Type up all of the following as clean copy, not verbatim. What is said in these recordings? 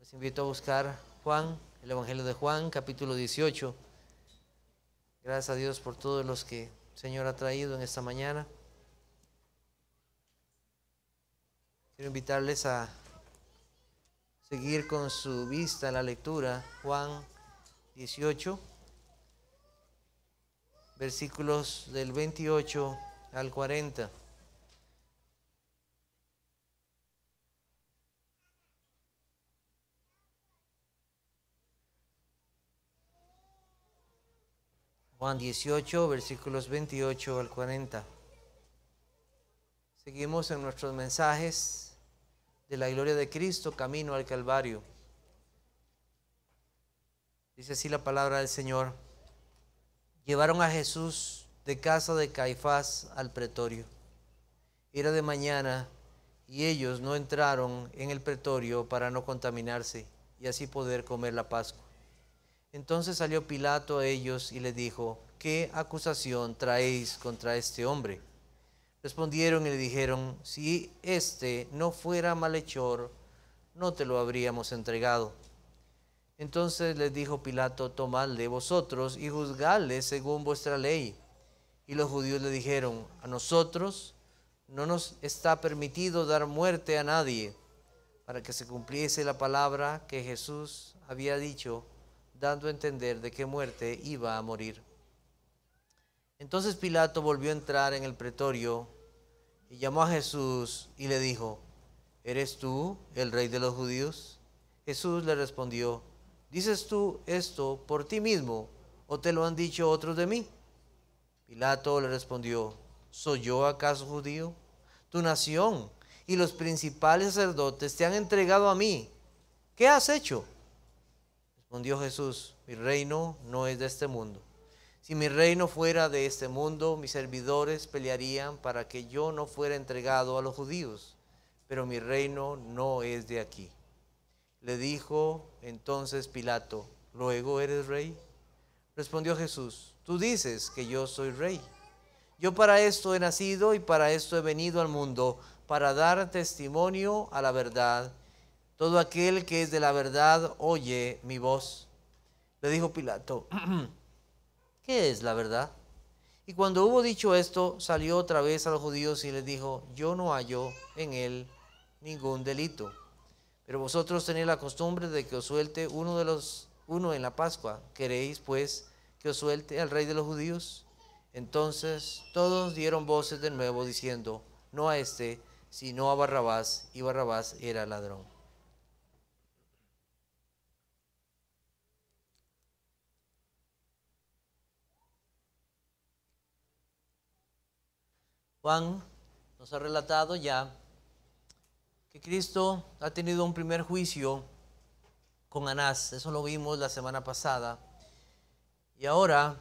Les invito a buscar Juan, el Evangelio de Juan, capítulo 18. Gracias a Dios por todos los que el Señor ha traído en esta mañana. Quiero invitarles a seguir con su vista la lectura. Juan 18, versículos del 28 al 40. Juan 18, versículos 28 al 40. Seguimos en nuestros mensajes de la gloria de Cristo, camino al Calvario. Dice así la palabra del Señor. Llevaron a Jesús de casa de Caifás al pretorio. Era de mañana y ellos no entraron en el pretorio para no contaminarse y así poder comer la Pascua. Entonces salió Pilato a ellos y les dijo: ¿qué acusación traéis contra este hombre? Respondieron y le dijeron: si éste no fuera malhechor, no te lo habríamos entregado. Entonces les dijo Pilato: tomadle vosotros y juzgadle según vuestra ley. Y los judíos le dijeron: a nosotros no nos está permitido dar muerte a nadie, para que se cumpliese la palabra que Jesús había dicho, dando a entender de qué muerte iba a morir. Entonces Pilato volvió a entrar en el pretorio y llamó a Jesús y le dijo: ¿eres tú el rey de los judíos? Jesús le respondió: ¿dices tú esto por ti mismo o te lo han dicho otros de mí? Pilato le respondió: ¿soy yo acaso judío? Tu nación y los principales sacerdotes te han entregado a mí. ¿Qué has hecho? Respondió Jesús: mi reino no es de este mundo. Si mi reino fuera de este mundo, mis servidores pelearían para que yo no fuera entregado a los judíos, pero mi reino no es de aquí. Le dijo entonces Pilato: ¿luego eres rey? Respondió Jesús: tú dices que yo soy rey. Yo para esto he nacido y para esto he venido al mundo, para dar testimonio a la verdad. Todo aquel que es de la verdad oye mi voz. Le dijo Pilato: ¿qué es la verdad? Y cuando hubo dicho esto, salió otra vez a los judíos y les dijo: yo no hallo en él ningún delito. Pero vosotros tenéis la costumbre de que os suelte uno en la Pascua. ¿Queréis pues que os suelte al rey de los judíos? Entonces todos dieron voces de nuevo diciendo: no a este, sino a Barrabás. Y Barrabás era ladrón. Juan nos ha relatado ya que Cristo ha tenido un primer juicio con Anás. Eso lo vimos la semana pasada. Y ahora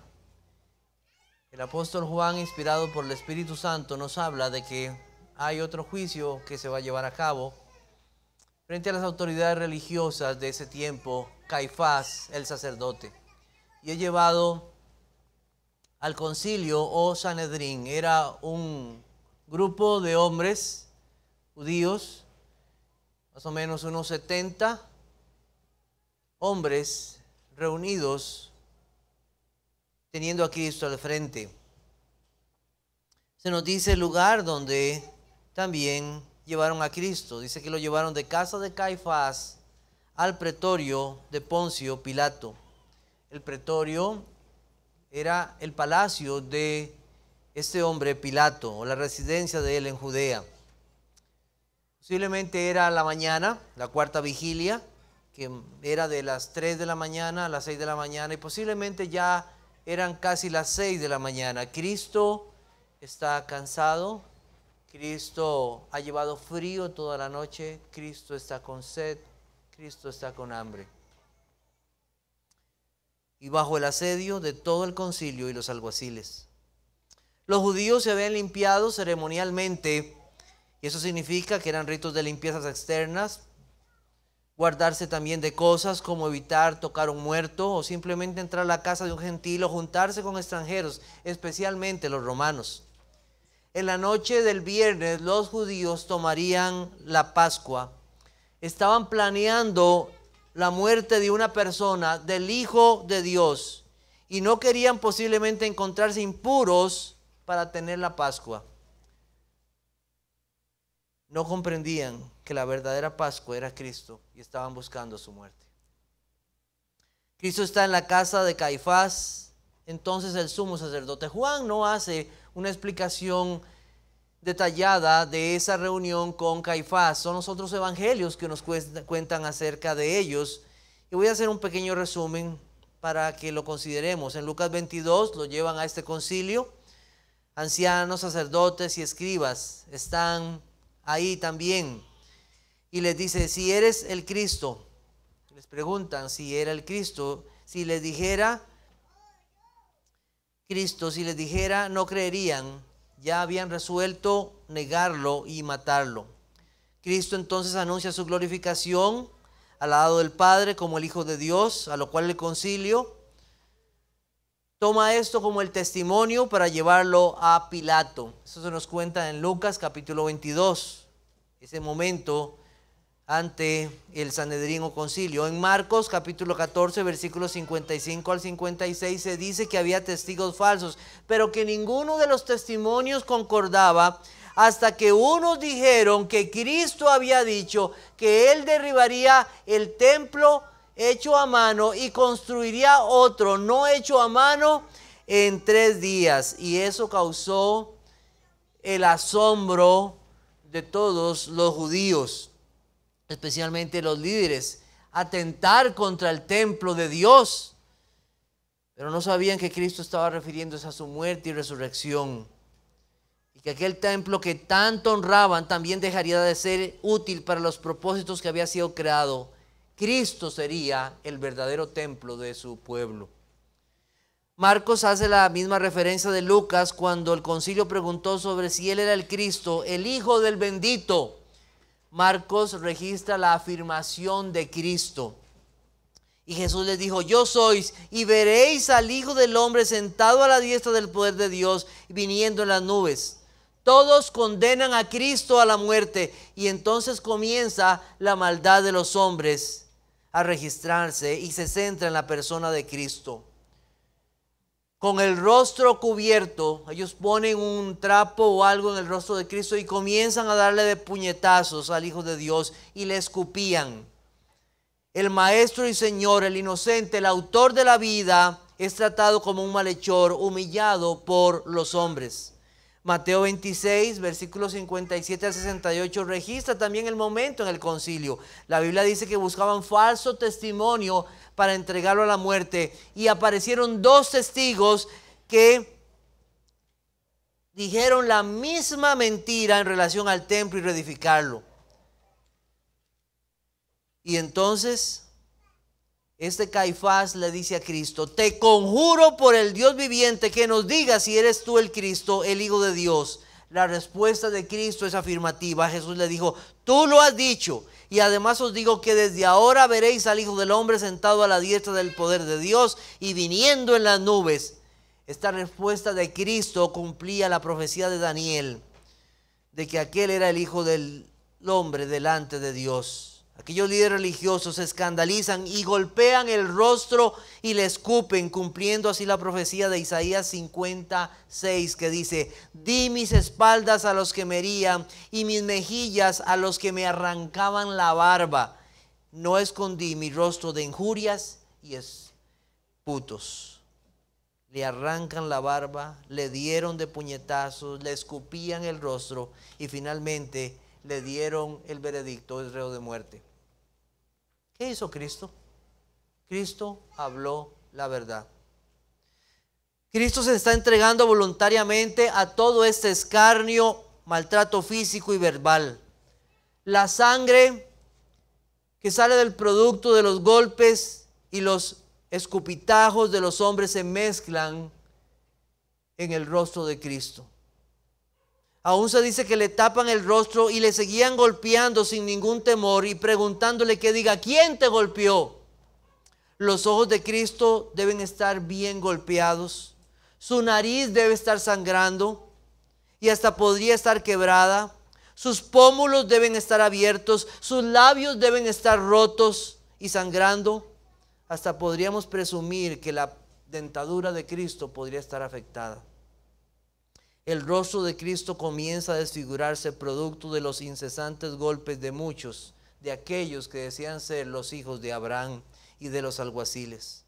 el apóstol Juan, inspirado por el Espíritu Santo, nos habla de que hay otro juicio que se va a llevar a cabo frente a las autoridades religiosas de ese tiempo, Caifás, el sacerdote. Y he llevado al concilio o Sanedrín. Era un grupo de hombres judíos, más o menos unos 70 hombres reunidos teniendo a Cristo al frente. Se nos dice el lugar donde también llevaron a Cristo. Dice que lo llevaron de casa de Caifás al pretorio de Poncio Pilato. El pretorio era el palacio de este hombre Pilato, o la residencia de él en Judea. Posiblemente era la mañana, la cuarta vigilia, que era de las 3 de la mañana a las 6 de la mañana, y posiblemente ya eran casi las 6 de la mañana. Cristo está cansado, Cristo ha llevado frío toda la noche, Cristo está con sed, Cristo está con hambre. Y bajo el asedio de todo el concilio y los alguaciles. Los judíos se habían limpiado ceremonialmente, y eso significa que eran ritos de limpiezas externas, guardarse también de cosas como evitar tocar un muerto o simplemente entrar a la casa de un gentil o juntarse con extranjeros, especialmente los romanos. En la noche del viernes los judíos tomarían la Pascua. Estaban planeando la muerte de una persona, del Hijo de Dios, y no querían posiblemente encontrarse impuros para tener la Pascua. No comprendían que la verdadera Pascua era Cristo y estaban buscando su muerte. Cristo está en la casa de Caifás, entonces el sumo sacerdote. Juan no hace una explicación detallada de esa reunión con Caifás. Son los otros evangelios que nos cuentan acerca de ellos. Y voy a hacer un pequeño resumen para que lo consideremos. En Lucas 22 lo llevan a este concilio. Ancianos, sacerdotes y escribas están ahí también. Y les dice, si eres el Cristo. Les preguntan si era el Cristo. Si les dijera Cristo, si les dijera, no creerían. Ya habían resuelto negarlo y matarlo. Cristo entonces anuncia su glorificación al lado del Padre como el Hijo de Dios, a lo cual el concilio toma esto como el testimonio para llevarlo a Pilato. Eso se nos cuenta en Lucas capítulo 22, ese momento ante el Sanedrín o concilio. En Marcos capítulo 14 versículos 55 al 56 se dice que había testigos falsos, pero que ninguno de los testimonios concordaba, hasta que unos dijeron que Cristo había dicho que él derribaría el templo hecho a mano y construiría otro no hecho a mano en 3 días. Y eso causó el asombro de todos los judíos, especialmente los líderes, atentar contra el templo de Dios. Pero no sabían que Cristo estaba refiriéndose a su muerte y resurrección, y que aquel templo que tanto honraban también dejaría de ser útil para los propósitos que había sido creado. Cristo sería el verdadero templo de su pueblo. Marcos hace la misma referencia de Lucas cuando el concilio preguntó sobre si él era el Cristo, el Hijo del bendito. Marcos registra la afirmación de Cristo. Y Jesús les dijo, yo sois, y veréis al Hijo del Hombre sentado a la diestra del poder de Dios, viniendo en las nubes. Todos condenan a Cristo a la muerte, y entonces comienza la maldad de los hombres a registrarse y se centra en la persona de Cristo. Con el rostro cubierto, ellos ponen un trapo o algo en el rostro de Cristo y comienzan a darle de puñetazos al Hijo de Dios y le escupían. El Maestro y Señor, el inocente, el autor de la vida, es tratado como un malhechor, humillado por los hombres. Mateo 26, versículos 57 al 68, registra también el momento en el concilio. La Biblia dice que buscaban falso testimonio para entregarlo a la muerte, y aparecieron 2 testigos que dijeron la misma mentira en relación al templo y reedificarlo. Y entonces este Caifás le dice a Cristo, te conjuro por el Dios viviente que nos digas si eres tú el Cristo, el Hijo de Dios. La respuesta de Cristo es afirmativa. Jesús le dijo, tú lo has dicho, y además os digo que desde ahora veréis al Hijo del Hombre sentado a la diestra del poder de Dios y viniendo en las nubes. Esta respuesta de Cristo cumplía la profecía de Daniel, de que aquel era el Hijo del Hombre delante de Dios. Aquellos líderes religiosos se escandalizan y golpean el rostro y le escupen, cumpliendo así la profecía de Isaías 56 que dice, di mis espaldas a los que me herían y mis mejillas a los que me arrancaban la barba. No escondí mi rostro de injurias y esputos. Le arrancan la barba, le dieron de puñetazos, le escupían el rostro y finalmente le dieron el veredicto, el reo de muerte. ¿Qué hizo Cristo? Cristo habló la verdad. Cristo se está entregando voluntariamente a todo este escarnio, maltrato físico y verbal. La sangre que sale del producto de los golpes y los escupitajos de los hombres se mezclan en el rostro de Cristo. Aún se dice que le tapan el rostro y le seguían golpeando sin ningún temor y preguntándole que diga, ¿quién te golpeó? Los ojos de Cristo deben estar bien golpeados. Su nariz debe estar sangrando y hasta podría estar quebrada. Sus pómulos deben estar abiertos. Sus labios deben estar rotos y sangrando, hasta podríamos presumir que la dentadura de Cristo podría estar afectada. El rostro de Cristo comienza a desfigurarse producto de los incesantes golpes de muchos, de aquellos que decían ser los hijos de Abraham y de los alguaciles.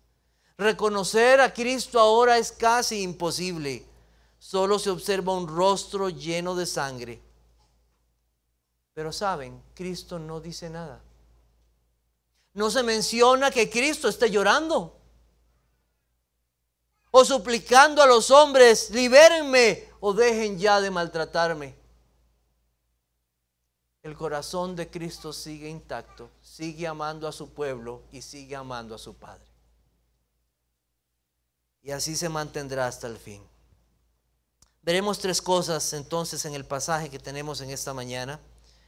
Reconocer a Cristo ahora es casi imposible. Solo se observa un rostro lleno de sangre. Pero saben, Cristo no dice nada. No se menciona que Cristo esté llorando o suplicando a los hombres: libérenme o dejen ya de maltratarme. El corazón de Cristo sigue intacto, sigue amando a su pueblo y sigue amando a su Padre. Y así se mantendrá hasta el fin. Veremos tres cosas entonces en el pasaje que tenemos en esta mañana.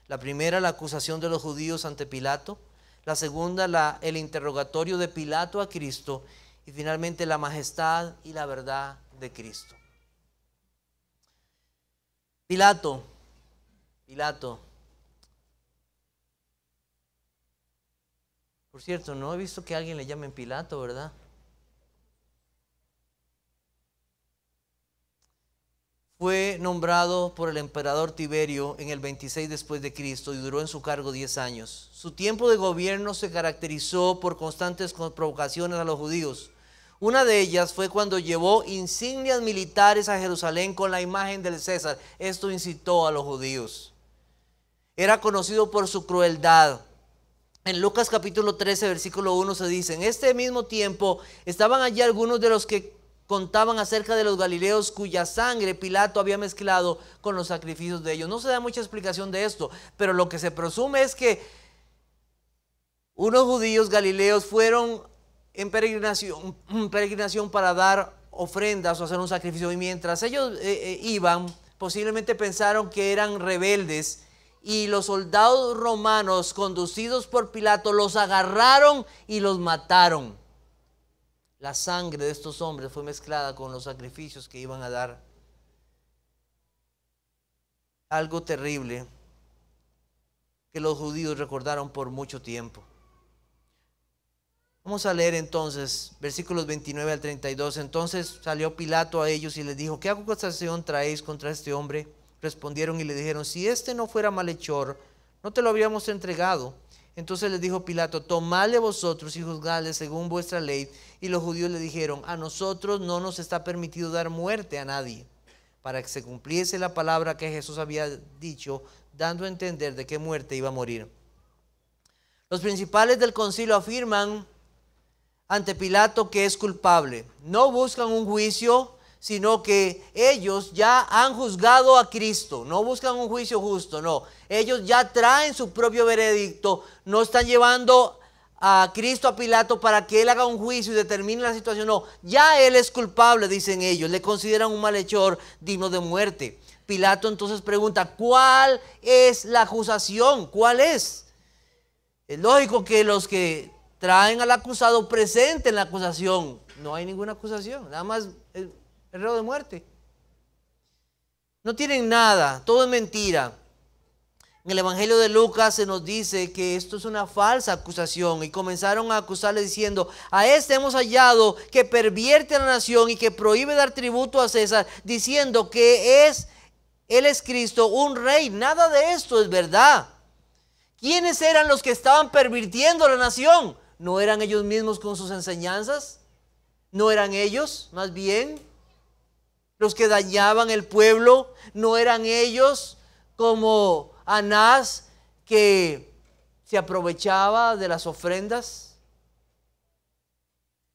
La primera, la acusación de los judíos ante Pilato. La segunda, el interrogatorio de Pilato a Cristo. Y finalmente, la majestad y la verdad de Cristo. Pilato. Por cierto, no he visto que a alguien le llamen Pilato, ¿verdad? Fue nombrado por el emperador Tiberio en el 26 después de Cristo y duró en su cargo 10 años. Su tiempo de gobierno se caracterizó por constantes provocaciones a los judíos. Una de ellas fue cuando llevó insignias militares a Jerusalén con la imagen del César. Esto incitó a los judíos. Era conocido por su crueldad. En Lucas capítulo 13, versículo 1 se dice: en este mismo tiempo estaban allí algunos de los que contaban acerca de los galileos cuya sangre Pilato había mezclado con los sacrificios de ellos. No se da mucha explicación de esto, pero lo que se presume es que unos judíos galileos fueron en peregrinación para dar ofrendas o hacer un sacrificio, y mientras ellos iban, posiblemente pensaron que eran rebeldes, y los soldados romanos conducidos por Pilato los agarraron y los mataron. La sangre de estos hombres fue mezclada con los sacrificios que iban a dar. Algo terrible que los judíos recordaron por mucho tiempo. Vamos a leer entonces versículos 29 al 32. Entonces salió Pilato a ellos y les dijo: ¿qué acusación traéis contra este hombre? Respondieron y le dijeron: si este no fuera malhechor, no te lo habríamos entregado. Entonces les dijo Pilato: tomadle vosotros y juzgadle según vuestra ley. Y los judíos le dijeron: a nosotros no nos está permitido dar muerte a nadie, para que se cumpliese la palabra que Jesús había dicho, dando a entender de qué muerte iba a morir. Los principales del concilio afirman ante Pilato que es culpable. No buscan un juicio, sino que ellos ya han juzgado a Cristo. No buscan un juicio justo, no. Ellos ya traen su propio veredicto. No están llevando a Cristo a Pilato para que él haga un juicio y determine la situación. No, ya él es culpable, dicen ellos. Le consideran un malhechor digno de muerte. Pilato entonces pregunta: ¿cuál es la acusación? ¿Cuál es? Es lógico que los que traen al acusado presenten la acusación. No hay ninguna acusación, nada más el reo de muerte. No tienen nada, todo es mentira. En el Evangelio de Lucas se nos dice que esto es una falsa acusación, y comenzaron a acusarle diciendo: a este hemos hallado que pervierte a la nación y que prohíbe dar tributo a César, diciendo que él es Cristo, un rey. Nada de esto es verdad. ¿Quiénes eran los que estaban pervirtiendo la nación? ¿No eran ellos mismos con sus enseñanzas? ¿No eran ellos, más bien, los que dañaban el pueblo? ¿No eran ellos como Anás, que se aprovechaba de las ofrendas?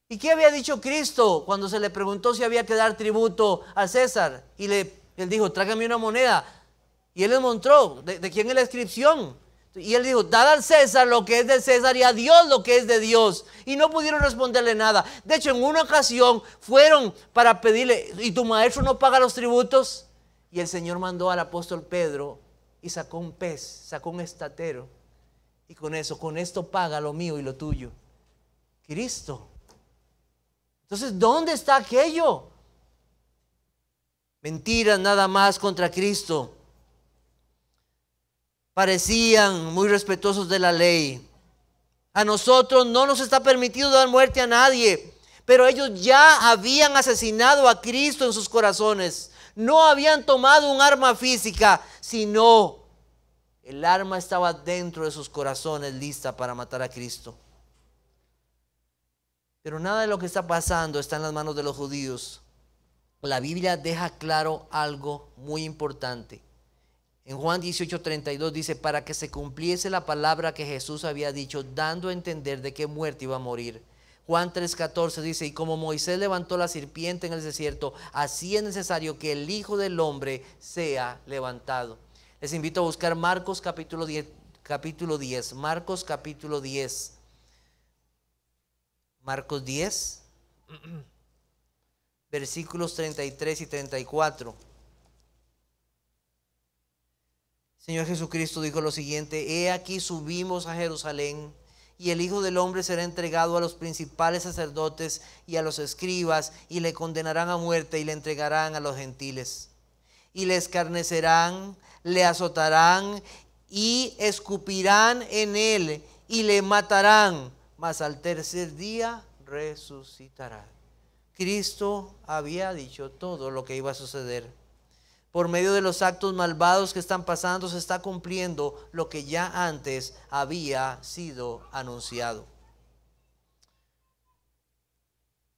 ¿Y qué había dicho Cristo cuando se le preguntó si había que dar tributo a César? Y él dijo: tráigame una moneda. Y él les mostró de quién es la inscripción. Y él dijo: dad al César lo que es de César y a Dios lo que es de Dios. Y no pudieron responderle nada. De hecho, en una ocasión fueron para pedirle: ¿y tu maestro no paga los tributos? Y el Señor mandó al apóstol Pedro y sacó un pez, sacó un estatero. Y con esto paga lo mío y lo tuyo. Cristo. Entonces, ¿dónde está aquello? Mentiras nada más contra Cristo. Parecían muy respetuosos de la ley, A nosotros no nos está permitido dar muerte a nadie, pero ellos ya habían asesinado a Cristo en sus corazones. No habían tomado un arma física, sino el arma estaba dentro de sus corazones, lista para matar a Cristo. Pero nada de lo que está pasando está en las manos de los judíos. La Biblia deja claro algo muy importante. En Juan 18:32 dice, para que se cumpliese la palabra que Jesús había dicho, dando a entender de qué muerte iba a morir. Juan 3:14 dice, y como Moisés levantó la serpiente en el desierto, así es necesario que el Hijo del Hombre sea levantado. Les invito a buscar Marcos capítulo 10. Marcos capítulo 10. Marcos 10, versículos 33 y 34. Señor Jesucristo dijo lo siguiente: he aquí subimos a Jerusalén, y el Hijo del Hombre será entregado a los principales sacerdotes y a los escribas, y le condenarán a muerte y le entregarán a los gentiles. Y le escarnecerán, le azotarán y escupirán en él y le matarán, mas al tercer día resucitará. Cristo había dicho todo lo que iba a suceder. Por medio de los actos malvados que están pasando, se está cumpliendo lo que ya antes había sido anunciado.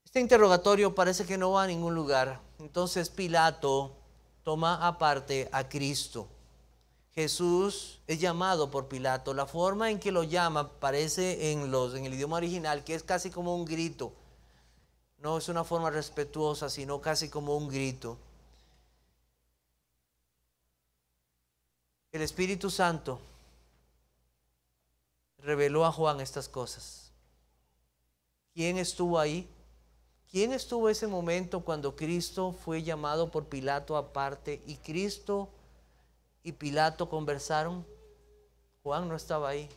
Este interrogatorio parece que no va a ningún lugar. Entonces Pilato toma aparte a Cristo. Jesús es llamado por Pilato. La forma en que lo llama parece en el idioma original que es casi como un grito. No es una forma respetuosa, sino casi como un grito. El Espíritu Santo reveló a Juan estas cosas. ¿Quién estuvo ahí? ¿Quién estuvo ese momento cuando Cristo fue llamado por Pilato aparte y Cristo y Pilato conversaron? Juan no estaba ahí.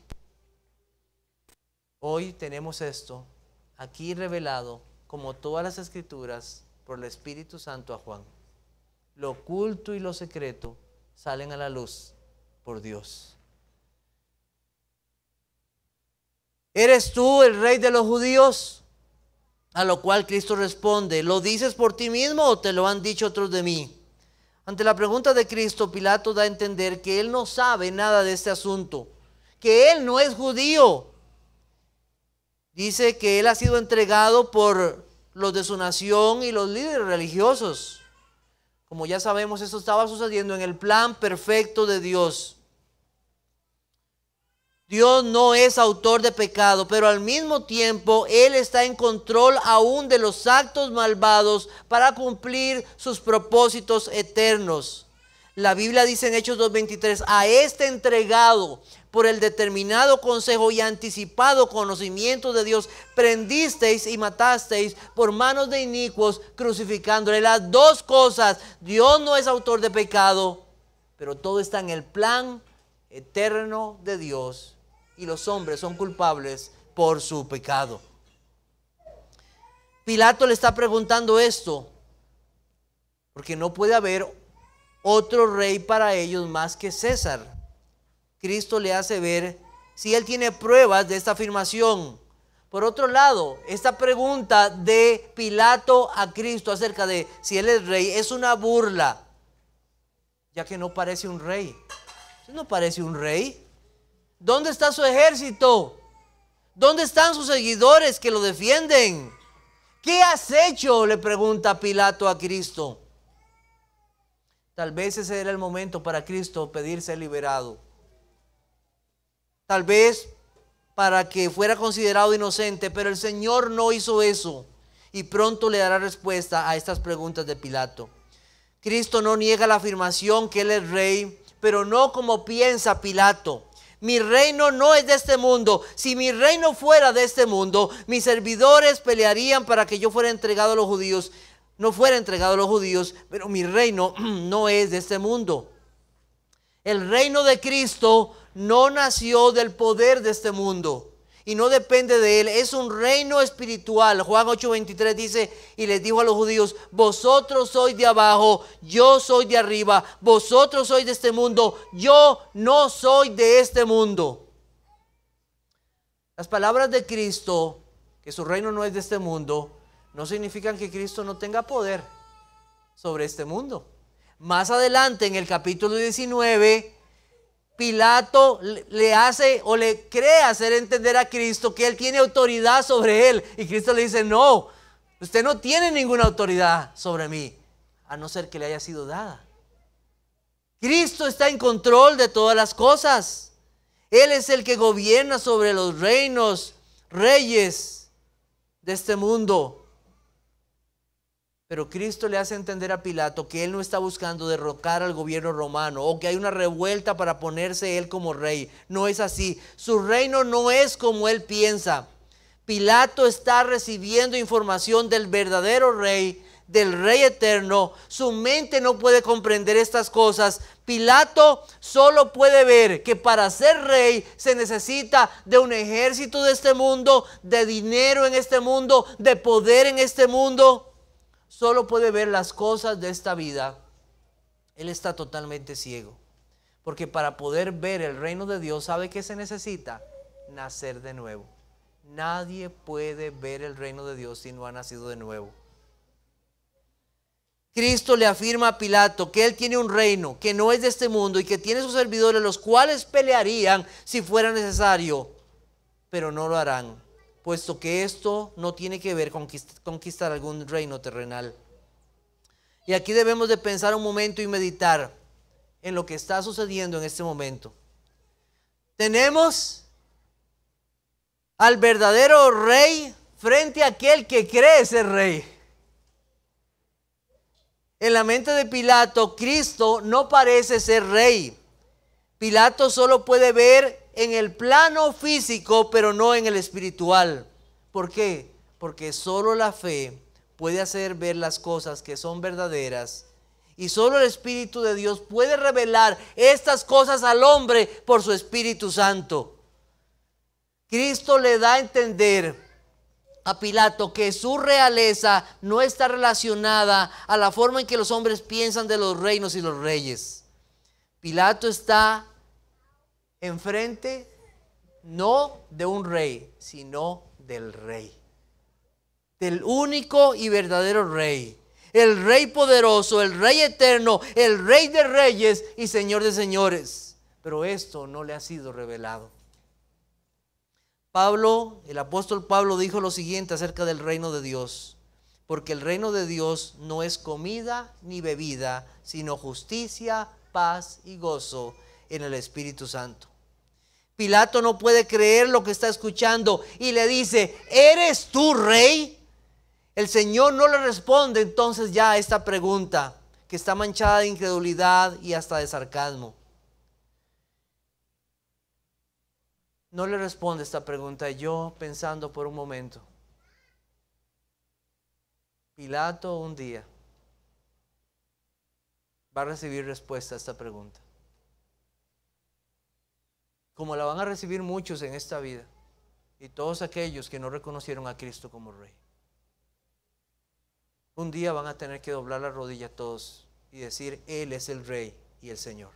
Hoy tenemos esto aquí revelado, como todas las escrituras, por el Espíritu Santo a Juan. Lo oculto y lo secreto salen a la luz por Dios. ¿Eres tú el rey de los judíos? A lo cual Cristo responde, ¿lo dices por ti mismo o te lo han dicho otros de mí? Ante la pregunta de Cristo, Pilato da a entender que él no sabe nada de este asunto, que él no es judío. Dice que él ha sido entregado por los de su nación y los líderes religiosos. Como ya sabemos, esto estaba sucediendo en el plan perfecto de Dios. Dios no es autor de pecado, pero al mismo tiempo Él está en control aún de los actos malvados para cumplir sus propósitos eternos. La Biblia dice en Hechos 2:23, a este entregado por el determinado consejo y anticipado conocimiento de Dios, prendisteis y matasteis por manos de inicuos, crucificándole. Las dos cosas, Dios no es autor de pecado, pero todo está en el plan eterno de Dios. Y los hombres son culpables por su pecado. Pilato le está preguntando esto porque no puede haber otro rey para ellos más que César. Cristo le hace ver si él tiene pruebas de esta afirmación. Por otro lado, esta pregunta de Pilato a Cristo acerca de si él es rey es una burla, ya que no parece un rey. No parece un rey. ¿Dónde está su ejército? ¿Dónde están sus seguidores que lo defienden? ¿Qué has hecho?, le pregunta Pilato a Cristo. Tal vez ese era el momento para Cristo pedir ser liberado. Tal vez para que fuera considerado inocente, pero el Señor no hizo eso. Y pronto le dará respuesta a estas preguntas de Pilato. Cristo no niega la afirmación que Él es rey, pero no como piensa Pilato. Mi reino no es de este mundo. Si mi reino fuera de este mundo, mis servidores pelearían para que yo fuera entregado a los judíos. No fuera entregado a los judíos, pero mi reino no es de este mundo. El reino de Cristo no nació del poder de este mundo y no depende de él. Es un reino espiritual. Juan 8:23 dice, y les dijo a los judíos, vosotros sois de abajo, yo soy de arriba. Vosotros sois de este mundo, yo no soy de este mundo. Las palabras de Cristo, que su reino no es de este mundo, no significan que Cristo no tenga poder sobre este mundo. Más adelante, en el capítulo 19, Pilato le hace o le cree hacer entender a Cristo que él tiene autoridad sobre él. Y Cristo le dice: no, usted no tiene ninguna autoridad sobre mí, a no ser que le haya sido dada. Cristo está en control de todas las cosas. Él es el que gobierna sobre los reinos, reyes de este mundo. Pero Cristo le hace entender a Pilato que él no está buscando derrocar al gobierno romano o que hay una revuelta para ponerse él como rey. No es así. Su reino no es como él piensa. Pilato está recibiendo información del verdadero rey, del rey eterno. Su mente no puede comprender estas cosas. Pilato solo puede ver que para ser rey se necesita de un ejército de este mundo, de dinero en este mundo, de poder en este mundo. Solo puede ver las cosas de esta vida. Él está totalmente ciego. Porque para poder ver el reino de Dios, ¿sabe qué se necesita? Nacer de nuevo. Nadie puede ver el reino de Dios si no ha nacido de nuevo. Cristo le afirma a Pilato que él tiene un reino que no es de este mundo y que tiene sus servidores, los cuales pelearían si fuera necesario, pero no lo harán, puesto que esto no tiene que ver con conquistar algún reino terrenal. Y aquí debemos de pensar un momento y meditar en lo que está sucediendo en este momento. Tenemos al verdadero rey frente a aquel que cree ser rey. En la mente de Pilato, Cristo no parece ser rey. Pilato solo puede ver en el plano físico, pero no en el espiritual. ¿Por qué? Porque solo la fe puede hacer ver las cosas que son verdaderas. Y solo el Espíritu de Dios puede revelar estas cosas al hombre por su Espíritu Santo. Cristo le da a entender a Pilato que su realeza no está relacionada a la forma en que los hombres piensan de los reinos y los reyes. Pilato está enfrente no de un rey, sino del rey, del único y verdadero rey, el rey poderoso, el rey eterno, el rey de reyes y señor de señores. Pero esto no le ha sido revelado. El apóstol Pablo dijo lo siguiente acerca del reino de Dios: porque el reino de Dios no es comida ni bebida, sino justicia, paz y gozo en el Espíritu Santo. Pilato no puede creer lo que está escuchando y le dice: ¿eres tú rey? El Señor no le responde entonces ya a esta pregunta, que está manchada de incredulidad y hasta de sarcasmo. No le responde esta pregunta. Yo pensando por un momento, Pilato un día va a recibir respuesta a esta pregunta, como la van a recibir muchos en esta vida y todos aquellos que no reconocieron a Cristo como rey. Un día van a tener que doblar la rodilla todos y decir: Él es el rey y el Señor.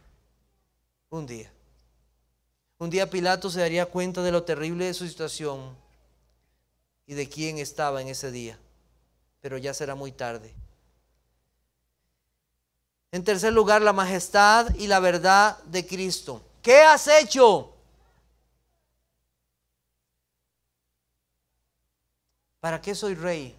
Un día Pilato se daría cuenta de lo terrible de su situación y de quién estaba en ese día, pero ya será muy tarde. En tercer lugar, la majestad y la verdad de Cristo. ¿Qué has hecho? ¿Para qué soy rey?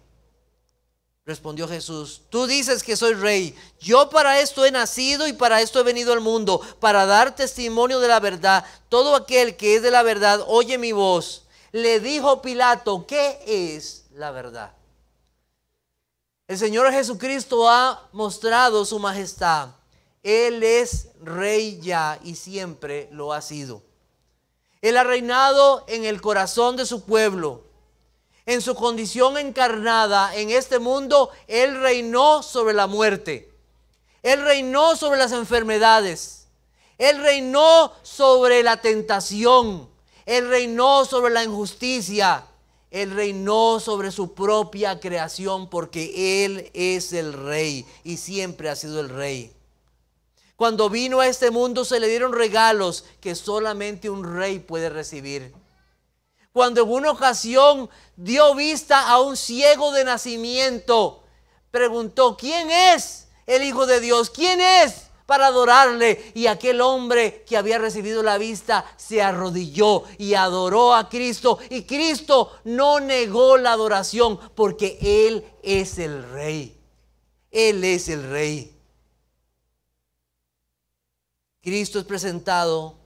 Respondió Jesús: tú dices que soy rey. Yo para esto he nacido y para esto he venido al mundo, para dar testimonio de la verdad. Todo aquel que es de la verdad oye mi voz. Le dijo Pilato: ¿qué es la verdad? El Señor Jesucristo ha mostrado su majestad. Él es rey ya y siempre lo ha sido. Él ha reinado en el corazón de su pueblo. En su condición encarnada en este mundo, Él reinó sobre la muerte. Él reinó sobre las enfermedades. Él reinó sobre la tentación. Él reinó sobre la injusticia. Él reinó sobre su propia creación, porque Él es el rey y siempre ha sido el rey. Cuando vino a este mundo se le dieron regalos que solamente un rey puede recibir. Cuando en una ocasión dio vista a un ciego de nacimiento, preguntó: ¿quién es el Hijo de Dios? ¿Quién es para adorarle? Y aquel hombre que había recibido la vista se arrodilló y adoró a Cristo. Y Cristo no negó la adoración, porque Él es el Rey. Él es el Rey. Cristo es presentado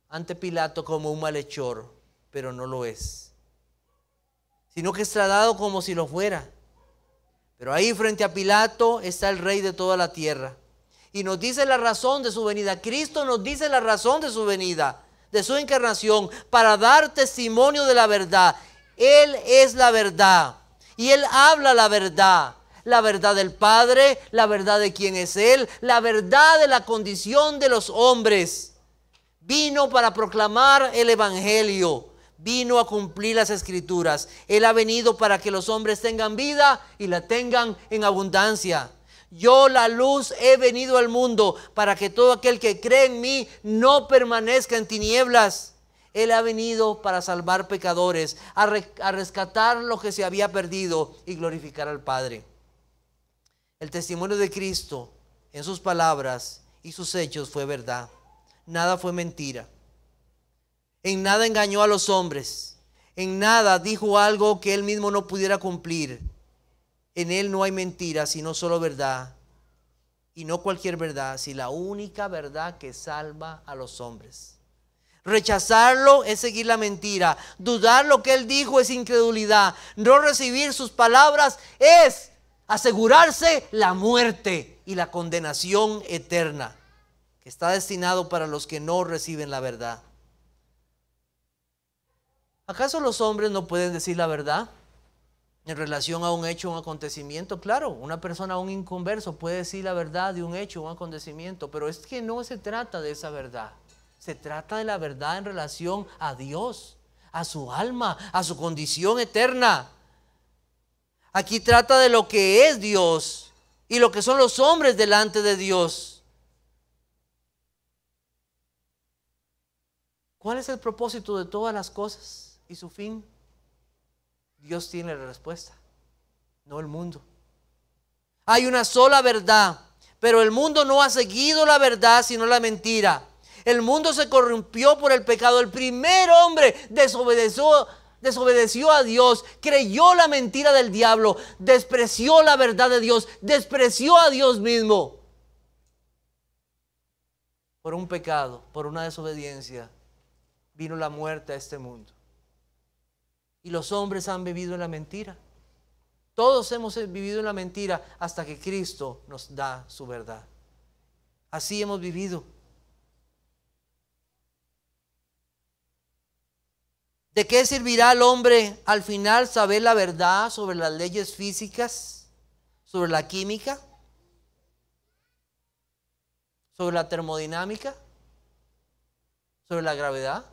ante Pilato como un malhechor, pero no lo es, sino que es tratado como si lo fuera. Pero ahí frente a Pilato está el Rey de toda la tierra, y nos dice la razón de su venida. Cristo nos dice la razón de su venida, de su encarnación, para dar testimonio de la verdad. Él es la verdad, y Él habla la verdad del Padre, la verdad de quién es Él, la verdad de la condición de los hombres. Vino para proclamar el Evangelio, vino a cumplir las Escrituras. Él ha venido para que los hombres tengan vida y la tengan en abundancia. Yo, la luz, he venido al mundo para que todo aquel que cree en mí no permanezca en tinieblas. Él ha venido para salvar pecadores, a rescatar lo que se había perdido y glorificar al Padre. El testimonio de Cristo en sus palabras y sus hechos fue verdad. Nada fue mentira. En nada engañó a los hombres. En nada dijo algo que Él mismo no pudiera cumplir. En Él no hay mentira, sino solo verdad. Y no cualquier verdad, sino la única verdad que salva a los hombres. Rechazarlo es seguir la mentira. Dudar lo que Él dijo es incredulidad. No recibir sus palabras es asegurarse la muerte y la condenación eterna, que está destinado para los que no reciben la verdad. ¿Acaso los hombres no pueden decir la verdad en relación a un hecho, un acontecimiento? Claro, una persona, un inconverso, puede decir la verdad de un hecho, un acontecimiento, pero es que no se trata de esa verdad. Se trata de la verdad en relación a Dios, a su alma, a su condición eterna. Aquí trata de lo que es Dios y lo que son los hombres delante de Dios. ¿Cuál es el propósito de todas las cosas y su fin? Dios tiene la respuesta, no el mundo. Hay una sola verdad, pero el mundo no ha seguido la verdad sino la mentira. El mundo se corrompió por el pecado. El primer hombre desobedeció a Dios, creyó la mentira del diablo, despreció la verdad de Dios, despreció a Dios mismo. Por un pecado, por una desobediencia, vino la muerte a este mundo. Y los hombres han vivido en la mentira. Todos hemos vivido en la mentira hasta que Cristo nos da su verdad. Así hemos vivido. ¿De qué servirá al hombre al final saber la verdad sobre las leyes físicas, sobre la química, sobre la termodinámica, sobre la gravedad?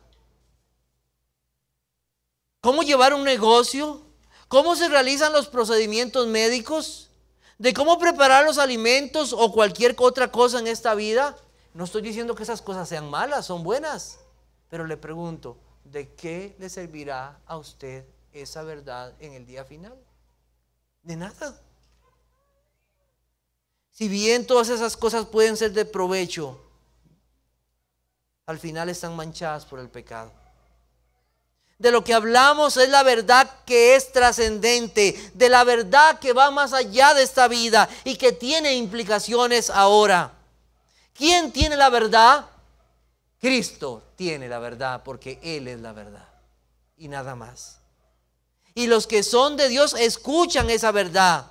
¿Cómo llevar un negocio? ¿Cómo se realizan los procedimientos médicos? ¿De cómo preparar los alimentos o cualquier otra cosa en esta vida? No estoy diciendo que esas cosas sean malas, son buenas, pero le pregunto, ¿de qué le servirá a usted esa verdad en el día final? De nada. Si bien todas esas cosas pueden ser de provecho, al final están manchadas por el pecado. De lo que hablamos es la verdad que es trascendente, de la verdad que va más allá de esta vida y que tiene implicaciones ahora. ¿Quién tiene la verdad? Cristo tiene la verdad, porque Él es la verdad y nada más. Y los que son de Dios escuchan esa verdad.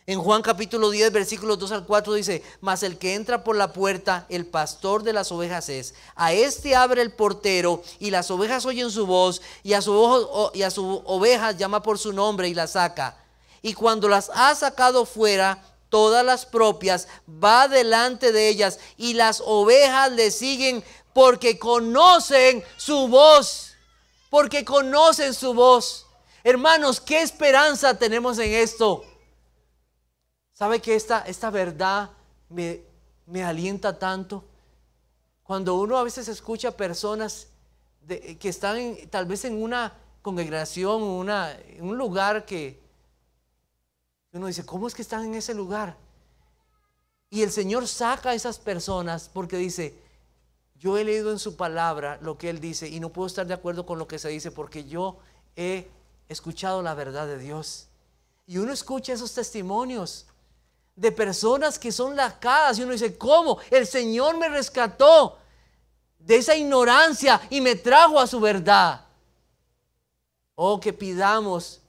En Juan capítulo 10, versículos 2 al 4 dice: mas el que entra por la puerta, el pastor de las ovejas es. A este abre el portero, y las ovejas oyen su voz, y a su ovejas llama por su nombre y las saca. Y cuando las ha sacado fuera, todas las propias, va delante de ellas, y las ovejas le siguen porque conocen su voz. Porque conocen su voz. Hermanos, ¿qué esperanza tenemos en esto? ¿Sabe que esta verdad me alienta tanto? Cuando uno a veces escucha personas que están tal vez en una congregación, en un lugar que uno dice, ¿cómo es que están en ese lugar? Y el Señor saca a esas personas porque dice, yo he leído en su palabra lo que Él dice y no puedo estar de acuerdo con lo que se dice porque yo he escuchado la verdad de Dios. Y uno escucha esos testimonios de personas que son lacadas y uno dice, ¿cómo? El Señor me rescató de esa ignorancia y me trajo a su verdad. Oh, que pidamos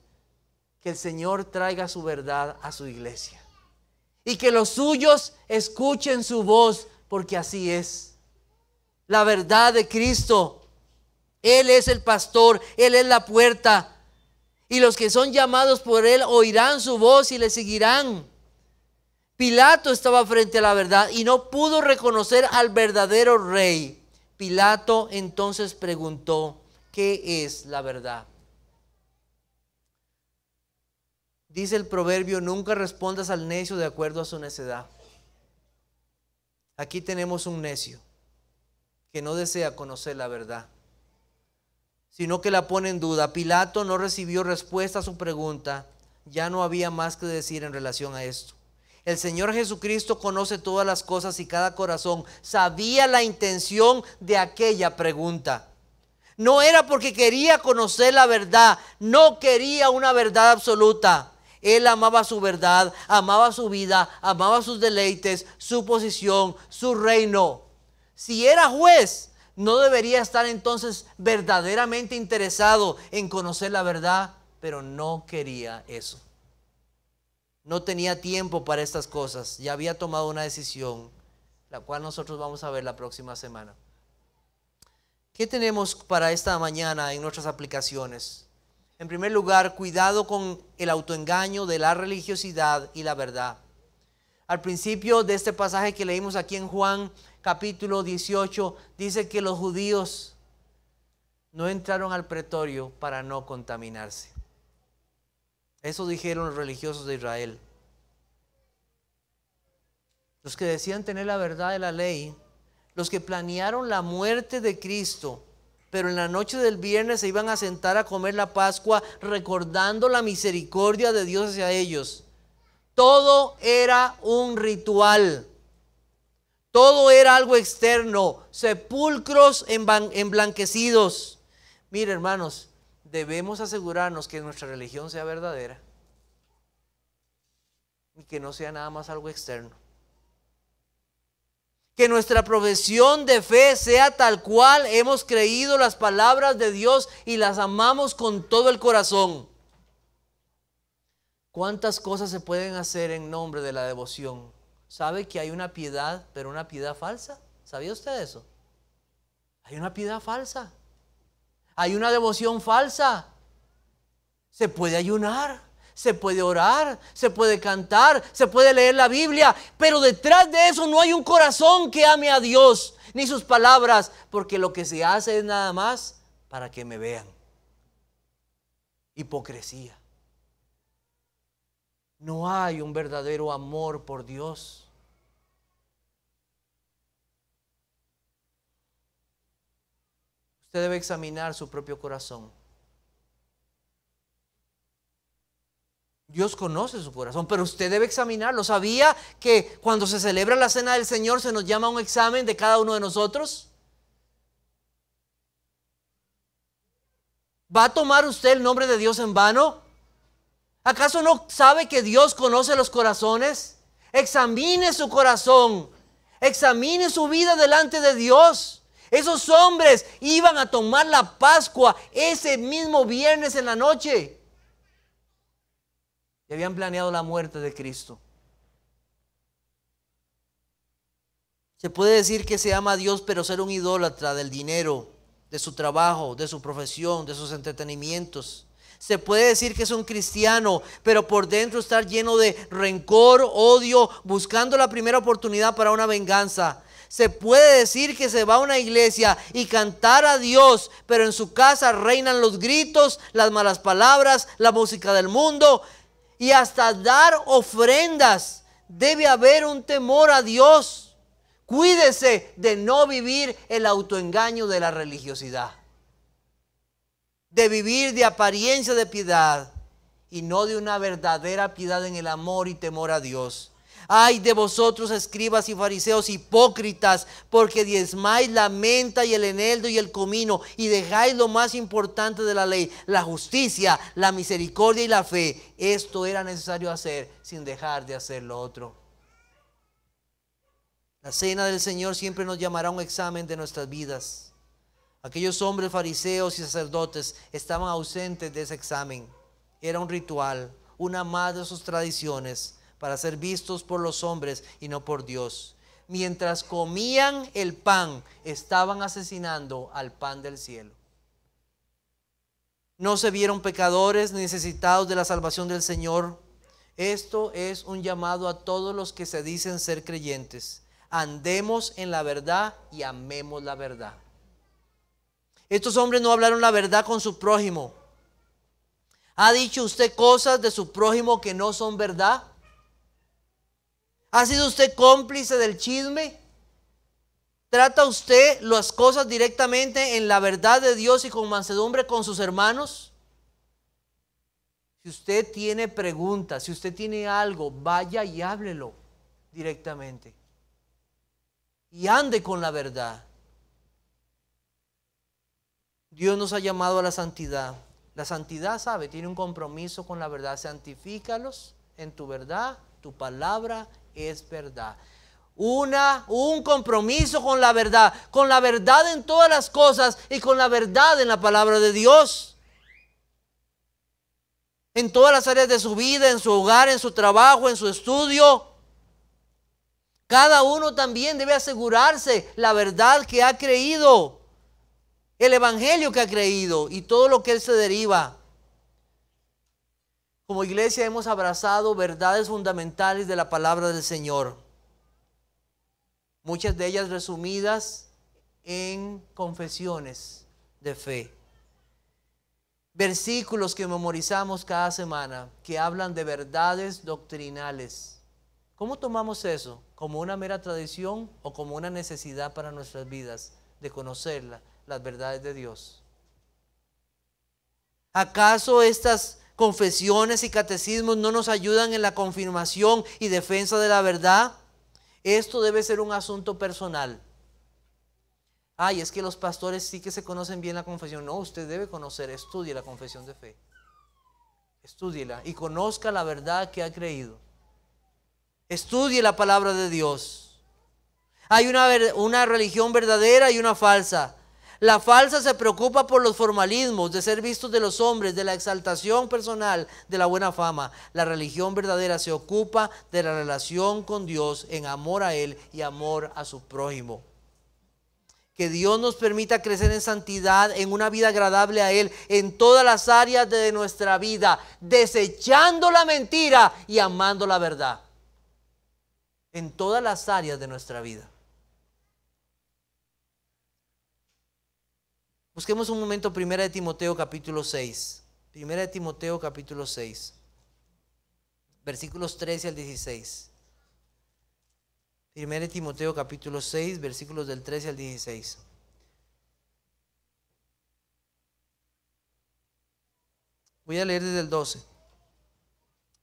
que el Señor traiga su verdad a su iglesia y que los suyos escuchen su voz, porque así es. La verdad de Cristo, Él es el pastor, Él es la puerta, y los que son llamados por Él oirán su voz y le seguirán. Pilato estaba frente a la verdad y no pudo reconocer al verdadero rey. Pilato entonces preguntó, ¿qué es la verdad? Dice el proverbio, nunca respondas al necio de acuerdo a su necedad. Aquí tenemos un necio que no desea conocer la verdad, sino que la pone en duda. Pilato no recibió respuesta a su pregunta. Ya no había más que decir en relación a esto. El Señor Jesucristo conoce todas las cosas y cada corazón. Sabía la intención de aquella pregunta. No era porque quería conocer la verdad, no quería una verdad absoluta. Él amaba su verdad, amaba su vida, amaba sus deleites, su posición, su reino. Si era juez, no debería estar entonces verdaderamente interesado en conocer la verdad, pero no quería eso. No tenía tiempo para estas cosas, ya había tomado una decisión, la cual nosotros vamos a ver la próxima semana. ¿Qué tenemos para esta mañana en nuestras aplicaciones? En primer lugar, cuidado con el autoengaño de la religiosidad y la verdad. Al principio de este pasaje que leímos aquí en Juan capítulo 18, dice que los judíos no entraron al pretorio para no contaminarse. Eso dijeron los religiosos de Israel. Los que decían tener la verdad de la ley, los que planearon la muerte de Cristo, pero en la noche del viernes se iban a sentar a comer la Pascua recordando la misericordia de Dios hacia ellos. Todo era un ritual. Todo era algo externo. Sepulcros emblanquecidos. Mire, hermanos, debemos asegurarnos que nuestra religión sea verdadera y que no sea nada más algo externo. Que nuestra profesión de fe sea tal cual hemos creído las palabras de Dios y las amamos con todo el corazón. ¿Cuántas cosas se pueden hacer en nombre de la devoción? ¿Sabe que hay una piedad, pero una piedad falsa? ¿Sabía usted eso? Hay una piedad falsa. Hay una devoción falsa. Se puede ayunar, se puede orar, se puede cantar, se puede leer la Biblia, pero detrás de eso no hay un corazón que ame a Dios ni sus palabras, porque lo que se hace es nada más para que me vean. Hipocresía. No hay un verdadero amor por Dios. Usted debe examinar su propio corazón. Dios conoce su corazón, pero usted debe examinarlo. ¿Sabía que cuando se celebra la cena del Señor se nos llama a un examen de cada uno de nosotros? ¿Va a tomar usted el nombre de Dios en vano? ¿Acaso no sabe que Dios conoce los corazones? Examine su corazón, examine su vida delante de Dios. Esos hombres iban a tomar la Pascua ese mismo viernes en la noche. Y habían planeado la muerte de Cristo. Se puede decir que se ama a Dios, pero ser un idólatra del dinero, de su trabajo, de su profesión, de sus entretenimientos. Se puede decir que es un cristiano, pero por dentro estar lleno de rencor, odio, buscando la primera oportunidad para una venganza. Se puede decir que se va a una iglesia y cantar a Dios, pero en su casa reinan los gritos, las malas palabras, la música del mundo y hasta dar ofrendas. Debe haber un temor a Dios. Cuídese de no vivir el autoengaño de la religiosidad. de vivir de apariencia de piedad y no de una verdadera piedad en el amor y temor a Dios. Ay de vosotros, escribas y fariseos hipócritas, porque diezmáis la menta y el eneldo y el comino, y dejáis lo más importante de la ley, la justicia, la misericordia y la fe. Esto era necesario hacer sin dejar de hacer lo otro. La cena del Señor siempre nos llamará a un examen de nuestras vidas. Aquellos hombres fariseos y sacerdotes estaban ausentes de ese examen. Era un ritual, una más de sus tradiciones para ser vistos por los hombres y no por Dios. Mientras comían el pan, estaban asesinando al pan del cielo. No se vieron pecadores ni necesitados de la salvación del Señor. Esto es un llamado a todos los que se dicen ser creyentes. Andemos en la verdad y amemos la verdad. Estos hombres no hablaron la verdad con su prójimo. ¿Ha dicho usted cosas de su prójimo que no son verdad? ¿Ha sido usted cómplice del chisme? ¿Trata usted las cosas directamente en la verdad de Dios y con mansedumbre con sus hermanos? Si usted tiene preguntas, si usted tiene algo, vaya y háblelo directamente. Y ande con la verdad. Dios nos ha llamado a la santidad. La santidad, ¿sabe? Tiene un compromiso con la verdad. Santifícalos en tu verdad, tu palabra es verdad. Un compromiso con la verdad en todas las cosas y con la verdad en la palabra de Dios. En todas las áreas de su vida, en su hogar, en su trabajo, en su estudio. Cada uno también debe asegurarse la verdad que ha creído, el evangelio que ha creído y todo lo que él se deriva. Como iglesia hemos abrazado verdades fundamentales de la palabra del Señor. Muchas de ellas resumidas en confesiones de fe. Versículos que memorizamos cada semana que hablan de verdades doctrinales. ¿Cómo tomamos eso? ¿Como una mera tradición o como una necesidad para nuestras vidas de conocer las verdades de Dios? ¿Acaso estas confesiones y catecismos no nos ayudan en la confirmación y defensa de la verdad? Esto debe ser un asunto personal. Ay, es que los pastores sí que se conocen bien la confesión. No, usted debe conocer, estudie la confesión de fe. Estúdiela y conozca la verdad que ha creído. Estudie la palabra de Dios. Hay una religión verdadera y una falsa. La falsa se preocupa por los formalismos, de ser vistos de los hombres, de la exaltación personal, de la buena fama. La religión verdadera se ocupa de la relación con Dios en amor a Él y amor a su prójimo. Que Dios nos permita crecer en santidad, en una vida agradable a Él, en todas las áreas de nuestra vida, desechando la mentira y amando la verdad. En todas las áreas de nuestra vida. Busquemos un momento 1 de Timoteo capítulo 6. 1 de Timoteo capítulo 6. Versículos 13 al 16. 1 de Timoteo capítulo 6, versículos del 13 al 16. Voy a leer desde el 12.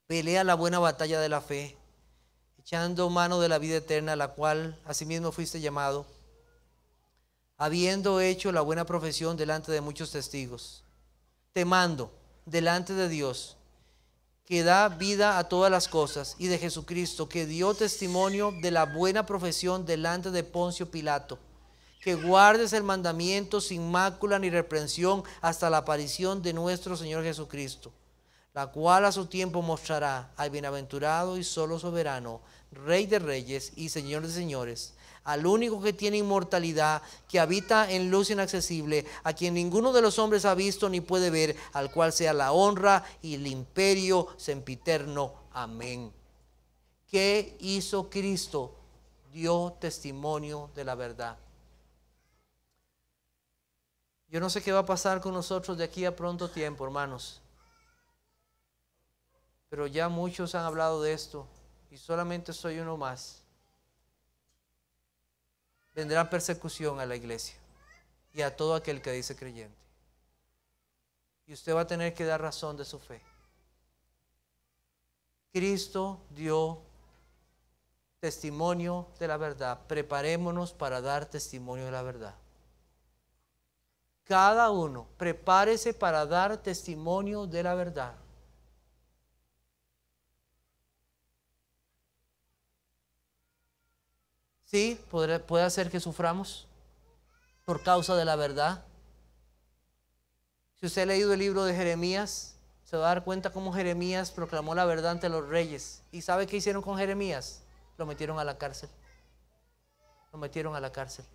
Pelea la buena batalla de la fe, echando mano de la vida eterna, a la cual asimismo fuiste llamado, habiendo hecho la buena profesión delante de muchos testigos. Te mando delante de Dios, que da vida a todas las cosas, y de Jesucristo, que dio testimonio de la buena profesión delante de Poncio Pilato, que guardes el mandamiento sin mácula ni reprensión hasta la aparición de nuestro Señor Jesucristo, la cual a su tiempo mostrará al bienaventurado y solo soberano, Rey de reyes y Señor de señores, al único que tiene inmortalidad, que habita en luz inaccesible, a quien ninguno de los hombres ha visto ni puede ver, al cual sea la honra y el imperio sempiterno. Amén. ¿Qué hizo Cristo? Dio testimonio de la verdad. Yo no sé qué va a pasar con nosotros de aquí a pronto tiempo, hermanos. Pero ya muchos han hablado de esto y solamente soy uno más. Vendrá persecución a la iglesia y a todo aquel que dice creyente. y usted va a tener que dar razón de su fe. Cristo dio testimonio de la verdad. Preparémonos para dar testimonio de la verdad. Cada uno, prepárese para dar testimonio de la verdad. Sí, puede hacer que suframos por causa de la verdad. Si usted ha leído el libro de Jeremías, se va a dar cuenta cómo Jeremías proclamó la verdad ante los reyes. ¿Y sabe qué hicieron con Jeremías? Lo metieron a la cárcel. Lo metieron a la cárcel.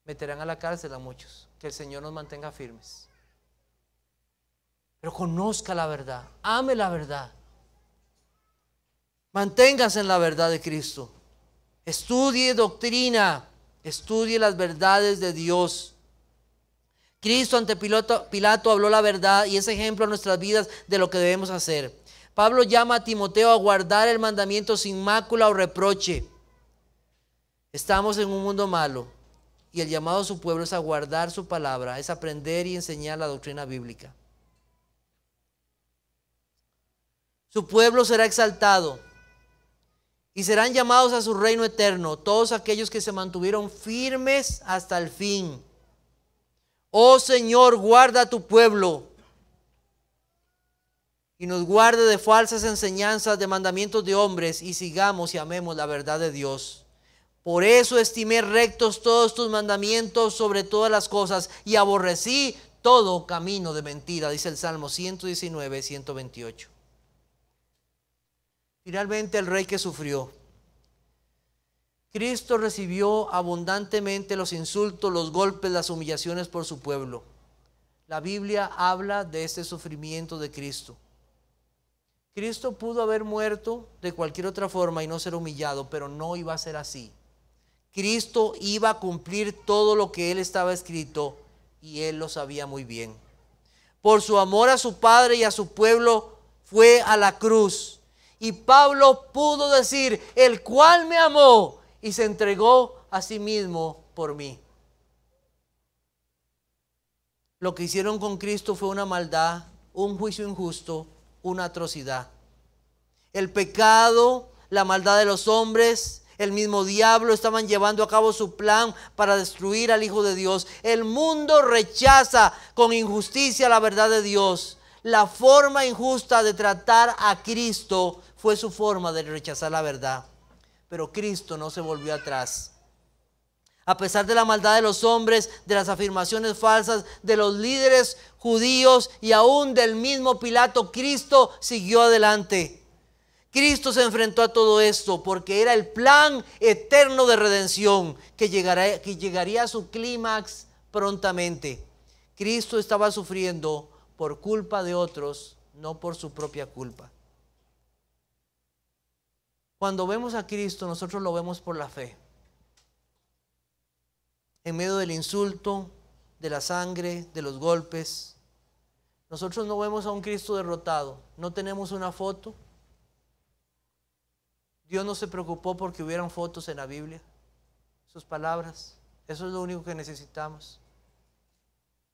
Meterán a la cárcel a muchos. Que el Señor nos mantenga firmes. Pero conozca la verdad. Ame la verdad. Manténgase en la verdad de Cristo. Estudie doctrina. Estudie las verdades de Dios. Cristo ante Pilato habló la verdad y es ejemplo a nuestras vidas de lo que debemos hacer. Pablo llama a Timoteo a guardar el mandamiento sin mácula o reproche. Estamos en un mundo malo y el llamado a su pueblo es a guardar su palabra, es aprender y enseñar la doctrina bíblica. Su pueblo será exaltado y serán llamados a su reino eterno todos aquellos que se mantuvieron firmes hasta el fin. Oh Señor, guarda a tu pueblo y nos guarde de falsas enseñanzas, de mandamientos de hombres, y sigamos y amemos la verdad de Dios. Por eso estimé rectos todos tus mandamientos sobre todas las cosas y aborrecí todo camino de mentira, dice el Salmo 119, 128. Finalmente, el rey que sufrió. Cristo recibió abundantemente los insultos, los golpes, las humillaciones por su pueblo. La Biblia habla de este sufrimiento de Cristo. Cristo pudo haber muerto de cualquier otra forma y no ser humillado, pero no iba a ser así. Cristo iba a cumplir todo lo que él estaba escrito y él lo sabía muy bien. Por su amor a su Padre y a su pueblo fue a la cruz. Y Pablo pudo decir, el cual me amó y se entregó a sí mismo por mí. Lo que hicieron con Cristo fue una maldad, un juicio injusto, una atrocidad. El pecado, la maldad de los hombres, el mismo diablo estaban llevando a cabo su plan para destruir al Hijo de Dios. El mundo rechaza con injusticia la verdad de Dios. La forma injusta de tratar a Cristo fue su forma de rechazar la verdad. Pero Cristo no se volvió atrás. A pesar de la maldad de los hombres, de las afirmaciones falsas de los líderes judíos y aún del mismo Pilato, Cristo siguió adelante. Cristo se enfrentó a todo esto porque era el plan eterno de redención que llegaría a su clímax prontamente. Cristo estaba sufriendo por culpa de otros, no por su propia culpa. Cuando vemos a Cristo, nosotros lo vemos por la fe. En medio del insulto, de la sangre, de los golpes, nosotros no vemos a un Cristo derrotado. No tenemos una foto. Dios no se preocupó porque hubieran fotos en la Biblia, sus palabras. Eso es lo único que necesitamos.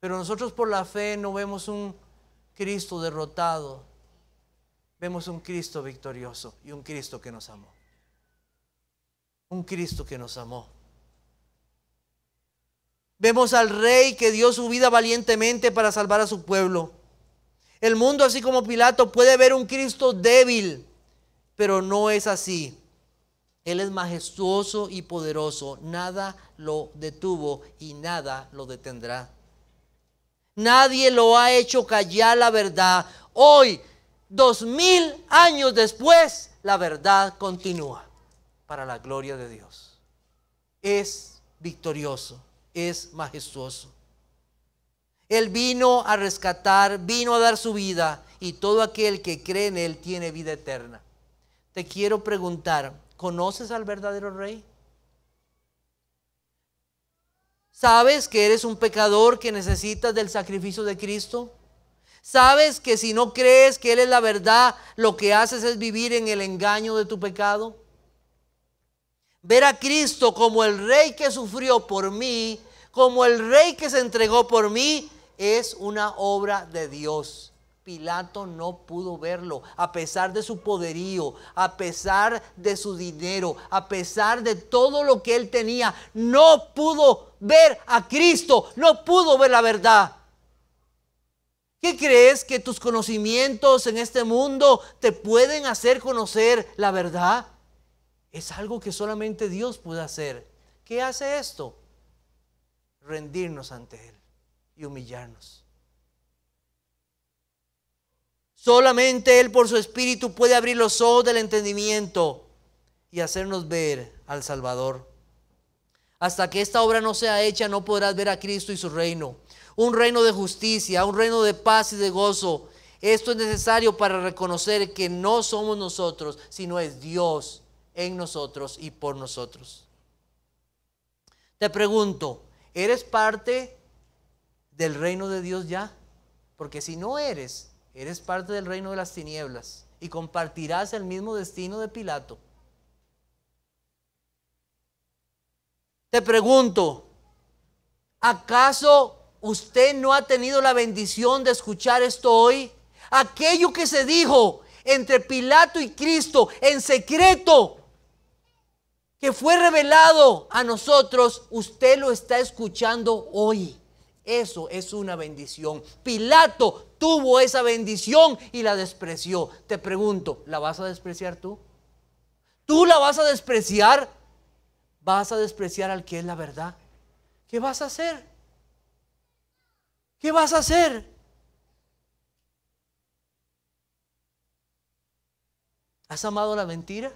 Pero nosotros por la fe no vemos un Cristo derrotado. Vemos un Cristo victorioso y un Cristo que nos amó. Un Cristo que nos amó. Vemos al Rey que dio su vida valientemente para salvar a su pueblo. El mundo, así como Pilato, puede ver un Cristo débil, pero no es así. Él es majestuoso y poderoso. Nada lo detuvo y nada lo detendrá. Nadie lo ha hecho callar la verdad. Hoy, 2000 años después, la verdad continúa para la gloria de Dios. Es victorioso, es majestuoso. Él vino a rescatar, vino a dar su vida, y todo aquel que cree en Él tiene vida eterna. Te quiero preguntar, ¿conoces al verdadero Rey? ¿Sabes que eres un pecador que necesitas del sacrificio de Cristo? ¿Sabes que si no crees que Él es la verdad, lo que haces es vivir en el engaño de tu pecado? Ver a Cristo como el Rey que sufrió por mí como el rey que se entregó por mí, es una obra de Dios. Pilato no pudo verlo, a pesar de su poderío, a pesar de su dinero, a pesar de todo lo que él tenía. No pudo ver a Cristo, no pudo ver la verdad. ¿Qué crees? ¿Que tus conocimientos en este mundo te pueden hacer conocer la verdad? Es algo que solamente Dios puede hacer. ¿Qué hace esto? Rendirnos ante Él y humillarnos. Solamente Él por su Espíritu puede abrir los ojos del entendimiento y hacernos ver al Salvador. Hasta que esta obra no sea hecha, no podrás ver a Cristo y su reino. Un reino de justicia, un reino de paz y de gozo. Esto es necesario para reconocer que no somos nosotros, sino es Dios en nosotros y por nosotros. Te pregunto, ¿eres parte del reino de Dios ya? Porque si no eres parte del reino de las tinieblas y compartirás el mismo destino de Pilato. Te pregunto, ¿acaso usted no ha tenido la bendición de escuchar esto hoy? Aquello que se dijo entre Pilato y Cristo en secreto, que fue revelado a nosotros, usted lo está escuchando hoy. Eso es una bendición. Pilato tuvo esa bendición y la despreció. Te pregunto, ¿la vas a despreciar tú? ¿Tú la vas a despreciar? ¿Vas a despreciar al que es la verdad? ¿Qué vas a hacer? ¿Qué vas a hacer? ¿Has amado la mentira?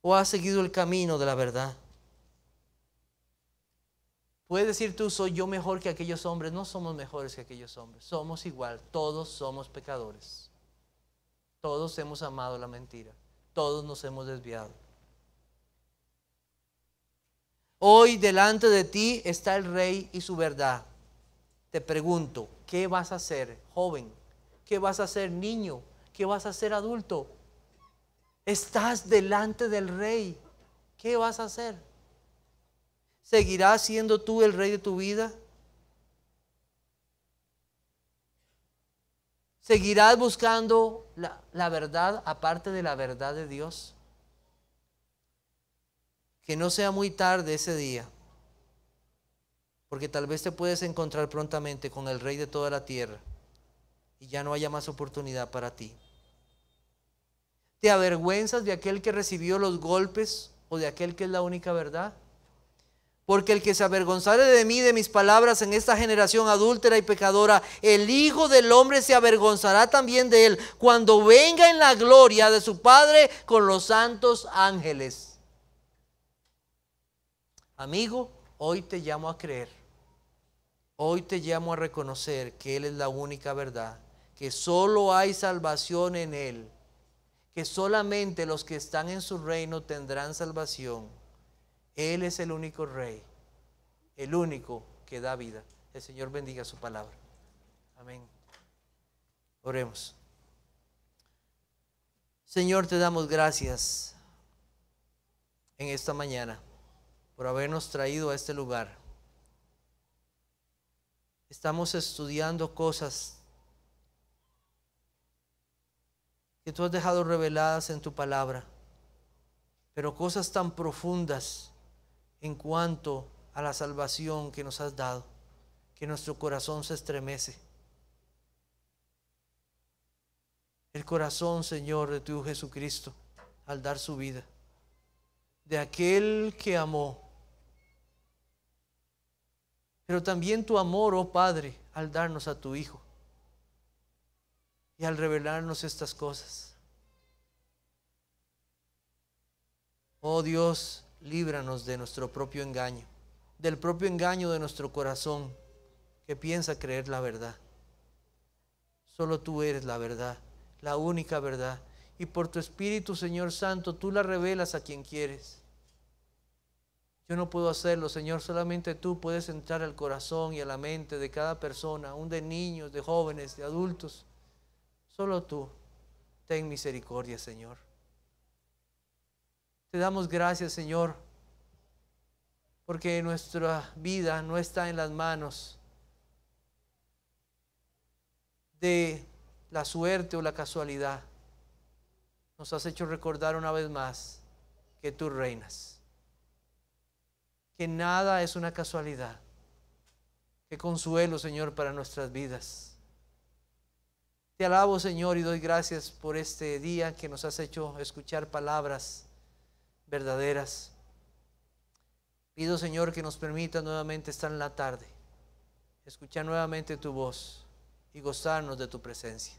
¿O has seguido el camino de la verdad? Puedes decir tú, soy yo mejor que aquellos hombres. No somos mejores que aquellos hombres. Somos igual. Todos somos pecadores. Todos hemos amado la mentira. Todos nos hemos desviado. Hoy delante de ti está el Rey y su verdad. Te pregunto, ¿qué vas a hacer, joven? ¿Qué vas a hacer, niño? ¿Qué vas a hacer, adulto? Estás delante del Rey. ¿Qué vas a hacer? ¿Seguirás siendo tú el rey de tu vida? ¿Seguirás buscando la verdad aparte de la verdad de Dios? Que no sea muy tarde ese día, porque tal vez te puedes encontrar prontamente con el Rey de toda la tierra y ya no haya más oportunidad para ti. ¿Te avergüenzas de aquel que recibió los golpes o de aquel que es la única verdad? Porque el que se avergonzare de mí, de mis palabras en esta generación adúltera y pecadora, el Hijo del Hombre se avergonzará también de él cuando venga en la gloria de su Padre con los santos ángeles. Amigo, hoy te llamo a creer. Hoy te llamo a reconocer que Él es la única verdad, que solo hay salvación en Él, que solamente los que están en su reino tendrán salvación. Él es el único Rey, el único que da vida. El Señor bendiga su palabra. Amén. Oremos. Señor, te damos gracias en esta mañana por habernos traído a este lugar. Estamos estudiando cosas que tú has dejado reveladas en tu palabra, pero cosas tan profundas en cuanto a la salvación que nos has dado, que nuestro corazón se estremece. El corazón, Señor, de tu Jesucristo al dar su vida, de aquel que amó, pero también tu amor, oh Padre, al darnos a tu Hijo y al revelarnos estas cosas. Oh Dios, líbranos de nuestro propio engaño, del propio engaño de nuestro corazón que piensa creer la verdad. Solo tú eres la verdad, la única verdad. Y por tu Espíritu, Señor Santo, tú la revelas a quien quieres. Yo no puedo hacerlo, Señor, solamente tú puedes entrar al corazón y a la mente de cada persona, aún de niños, de jóvenes, de adultos. Solo tú, ten misericordia, Señor. Te damos gracias, Señor, porque nuestra vida no está en las manos de la suerte o la casualidad. Nos has hecho recordar una vez más que tú reinas, que nada es una casualidad. Qué consuelo, Señor, para nuestras vidas. Te alabo, Señor, y doy gracias por este día que nos has hecho escuchar palabras verdaderas. Pido, Señor, que nos permita nuevamente estar en la tarde, escuchar nuevamente tu voz y gozarnos de tu presencia.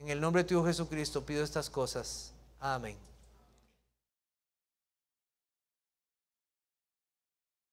En el nombre de tu Hijo Jesucristo pido estas cosas. Amén.